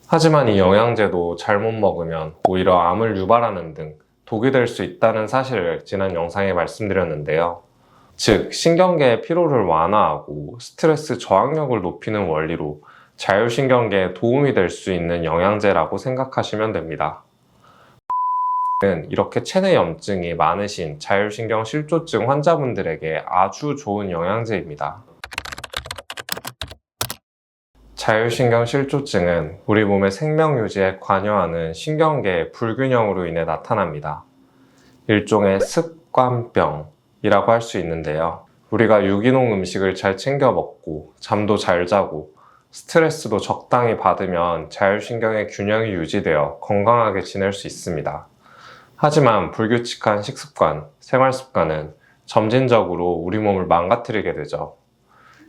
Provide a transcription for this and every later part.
하지만 이 영양제도 잘못 먹으면 오히려 암을 유발하는 등 독이 될 수 있다는 사실을 지난 영상에 말씀드렸는데요. 즉, 신경계의 피로를 완화하고 스트레스 저항력을 높이는 원리로 자율신경계에 도움이 될 수 있는 영양제라고 생각하시면 됩니다. 이렇게 체내 염증이 많으신 자율신경 실조증 환자분들에게 아주 좋은 영양제입니다. 자율신경 실조증은 우리 몸의 생명 유지에 관여하는 신경계의 불균형으로 인해 나타납니다. 일종의 습관병이라고 할 수 있는데요. 우리가 유기농 음식을 잘 챙겨 먹고 잠도 잘 자고 스트레스도 적당히 받으면 자율신경의 균형이 유지되어 건강하게 지낼 수 있습니다. 하지만 불규칙한 식습관, 생활습관은 점진적으로 우리 몸을 망가뜨리게 되죠.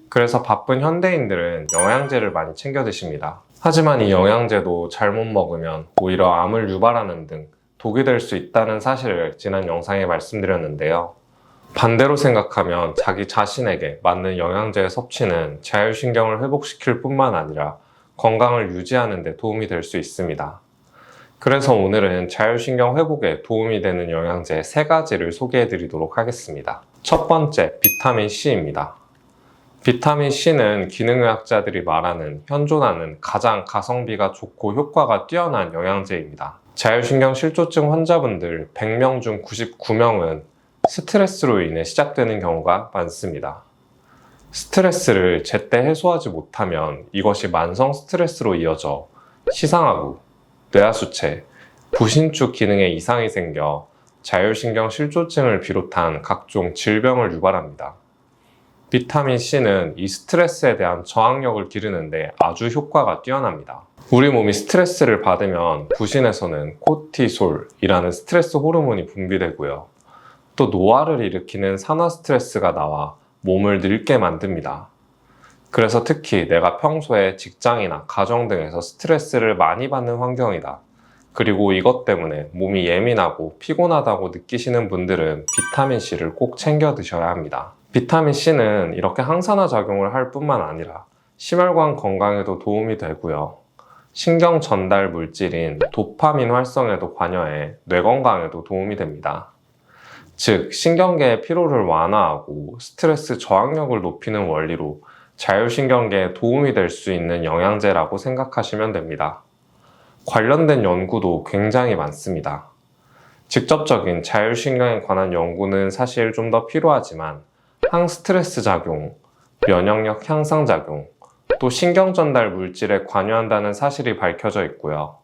그래서 바쁜 현대인들은 영양제를 많이 챙겨 드십니다. 하지만 이 영양제도 잘못 먹으면 오히려 암을 유발하는 등 독이 될 수 있다는 사실을 지난 영상에 말씀드렸는데요. 반대로 생각하면 자기 자신에게 맞는 영양제의 섭취는 자율신경을 회복시킬 뿐만 아니라 건강을 유지하는 데 도움이 될 수 있습니다. 그래서 오늘은 자율신경 회복에 도움이 되는 영양제 3가지를 소개해 드리도록 하겠습니다. 첫 번째, 비타민 C입니다. 비타민 C는 기능의학자들이 말하는 현존하는 가장 가성비가 좋고 효과가 뛰어난 영양제입니다. 자율신경 실조증 환자분들 100명 중 99명은 스트레스로 인해 시작되는 경우가 많습니다. 스트레스를 제때 해소하지 못하면 이것이 만성 스트레스로 이어져 시상하고 뇌하수체, 부신축 기능에 이상이 생겨 자율신경 실조증을 비롯한 각종 질병을 유발합니다. 비타민 C는 이 스트레스에 대한 저항력을 기르는데 아주 효과가 뛰어납니다. 우리 몸이 스트레스를 받으면 부신에서는 코티솔이라는 스트레스 호르몬이 분비되고요. 또 노화를 일으키는 산화 스트레스가 나와 몸을 늙게 만듭니다. 그래서 특히 내가 평소에 직장이나 가정 등에서 스트레스를 많이 받는 환경이다. 그리고 이것 때문에 몸이 예민하고 피곤하다고 느끼시는 분들은 비타민 C를 꼭 챙겨 드셔야 합니다. 비타민 C는 이렇게 항산화 작용을 할 뿐만 아니라 심혈관 건강에도 도움이 되고요. 신경 전달 물질인 도파민 활성에도 관여해 뇌 건강에도 도움이 됩니다. 즉, 신경계의 피로를 완화하고 스트레스 저항력을 높이는 원리로 자율신경계에 도움이 될 수 있는 영양제라고 생각하시면 됩니다. 관련된 연구도 굉장히 많습니다. 직접적인 자율신경에 관한 연구는 사실 좀 더 필요하지만 항스트레스 작용, 면역력 향상 작용, 또 신경전달 물질에 관여한다는 사실이 밝혀져 있고요.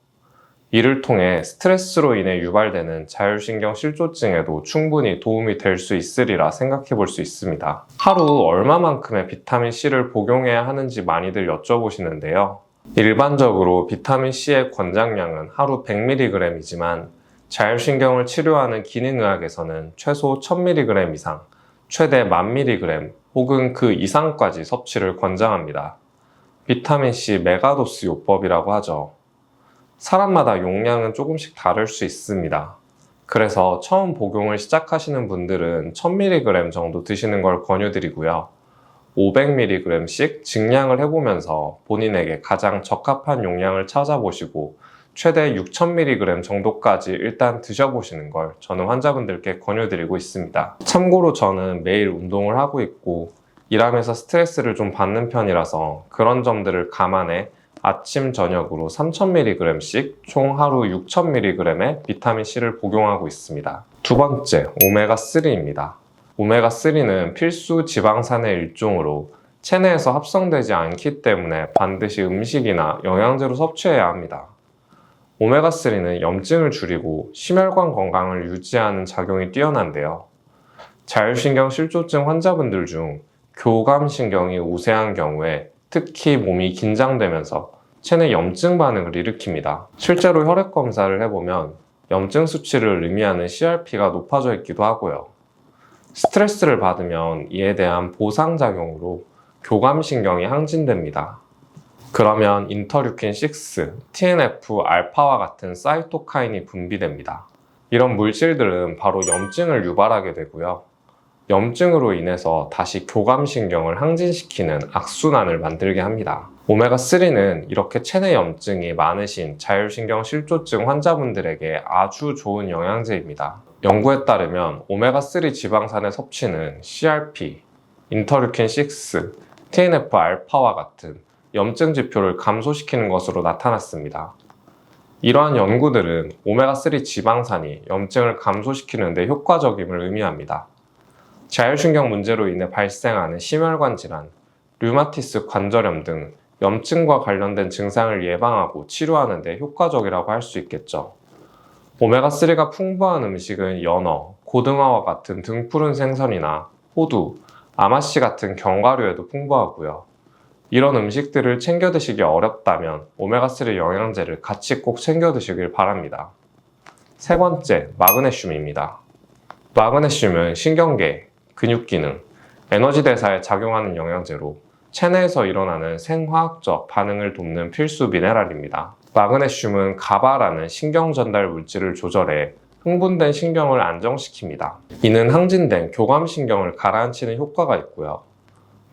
이를 통해 스트레스로 인해 유발되는 자율신경 실조증에도 충분히 도움이 될 수 있으리라 생각해 볼 수 있습니다. 하루 얼마만큼의 비타민 C를 복용해야 하는지 많이들 여쭤보시는데요. 일반적으로 비타민 C의 권장량은 하루 100mg이지만 자율신경을 치료하는 기능의학에서는 최소 1000mg 이상, 최대 1000mg 혹은 그 이상까지 섭취를 권장합니다. 비타민 C 메가도스 요법이라고 하죠. 사람마다 용량은 조금씩 다를 수 있습니다. 그래서 처음 복용을 시작하시는 분들은 1000mg 정도 드시는 걸 권유드리고요. 500mg씩 증량을 해보면서 본인에게 가장 적합한 용량을 찾아보시고 최대 6000mg 정도까지 일단 드셔보시는 걸 저는 환자분들께 권유드리고 있습니다. 참고로 저는 매일 운동을 하고 있고 일하면서 스트레스를 좀 받는 편이라서 그런 점들을 감안해 아침, 저녁으로 3000mg씩 총 하루 6000mg의 비타민C를 복용하고 있습니다. 두 번째, 오메가3입니다. 오메가3는 필수 지방산의 일종으로 체내에서 합성되지 않기 때문에 반드시 음식이나 영양제로 섭취해야 합니다. 오메가3는 염증을 줄이고 심혈관 건강을 유지하는 작용이 뛰어난데요. 자율신경 실조증 환자분들 중 교감신경이 우세한 경우에 특히 몸이 긴장되면서 체내 염증 반응을 일으킵니다. 실제로 혈액 검사를 해보면 염증 수치를 의미하는 CRP가 높아져 있기도 하고요. 스트레스를 받으면 이에 대한 보상작용으로 교감신경이 항진됩니다. 그러면 인터류킨6, TNF-알파와 같은 사이토카인이 분비됩니다. 이런 물질들은 바로 염증을 유발하게 되고요. 염증으로 인해서 다시 교감신경을 항진시키는 악순환을 만들게 합니다. 오메가3는 이렇게 체내 염증이 많으신 자율신경실조증 환자분들에게 아주 좋은 영양제입니다. 연구에 따르면 오메가3 지방산의 섭취는 CRP, 인터루킨6, TNF-알파와 같은 염증 지표를 감소시키는 것으로 나타났습니다. 이러한 연구들은 오메가3 지방산이 염증을 감소시키는 데 효과적임을 의미합니다. 자율신경 문제로 인해 발생하는 심혈관 질환, 류마티스 관절염 등 염증과 관련된 증상을 예방하고 치료하는 데 효과적이라고 할 수 있겠죠. 오메가3가 풍부한 음식은 연어, 고등어와 같은 등푸른 생선이나 호두, 아마씨 같은 견과류에도 풍부하고요. 이런 음식들을 챙겨 드시기 어렵다면 오메가3 영양제를 같이 꼭 챙겨 드시길 바랍니다. 세 번째, 마그네슘입니다. 마그네슘은 신경계, 근육기능, 에너지 대사에 작용하는 영양제로 체내에서 일어나는 생화학적 반응을 돕는 필수 미네랄입니다. 마그네슘은 가바라는 신경 전달 물질을 조절해 흥분된 신경을 안정시킵니다. 이는 항진된 교감신경을 가라앉히는 효과가 있고요.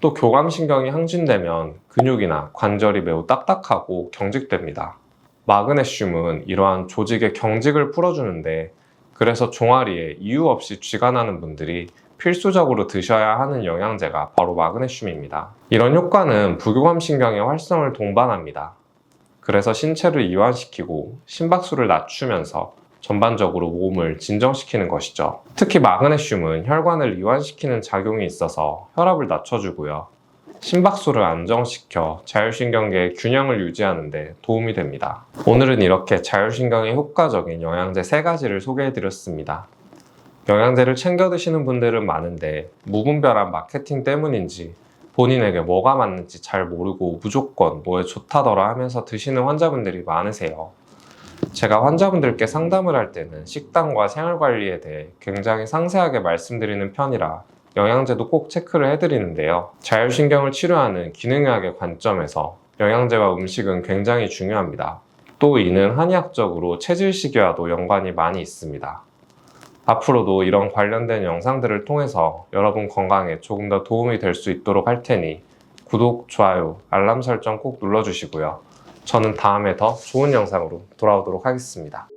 또 교감신경이 항진되면 근육이나 관절이 매우 딱딱하고 경직됩니다. 마그네슘은 이러한 조직의 경직을 풀어주는데, 그래서 종아리에 이유 없이 쥐가 나는 분들이 필수적으로 드셔야 하는 영양제가 바로 마그네슘입니다. 이런 효과는 부교감신경의 활성을 동반합니다. 그래서 신체를 이완시키고 심박수를 낮추면서 전반적으로 몸을 진정시키는 것이죠. 특히 마그네슘은 혈관을 이완시키는 작용이 있어서 혈압을 낮춰주고요. 심박수를 안정시켜 자율신경계의 균형을 유지하는 데 도움이 됩니다. 오늘은 이렇게 자율신경에 효과적인 영양제 3가지를 소개해드렸습니다. 영양제를 챙겨 드시는 분들은 많은데 무분별한 마케팅 때문인지 본인에게 뭐가 맞는지 잘 모르고 무조건 뭐에 좋다더라 하면서 드시는 환자분들이 많으세요. 제가 환자분들께 상담을 할 때는 식단과 생활관리에 대해 굉장히 상세하게 말씀드리는 편이라 영양제도 꼭 체크를 해드리는데요. 자율신경을 치료하는 기능의학의 관점에서 영양제와 음식은 굉장히 중요합니다. 또 이는 한의학적으로 체질시계와도 연관이 많이 있습니다. 앞으로도 이런 관련된 영상들을 통해서 여러분 건강에 조금 더 도움이 될 수 있도록 할 테니 구독, 좋아요, 알람 설정 꼭 눌러주시고요. 저는 다음에 더 좋은 영상으로 돌아오도록 하겠습니다.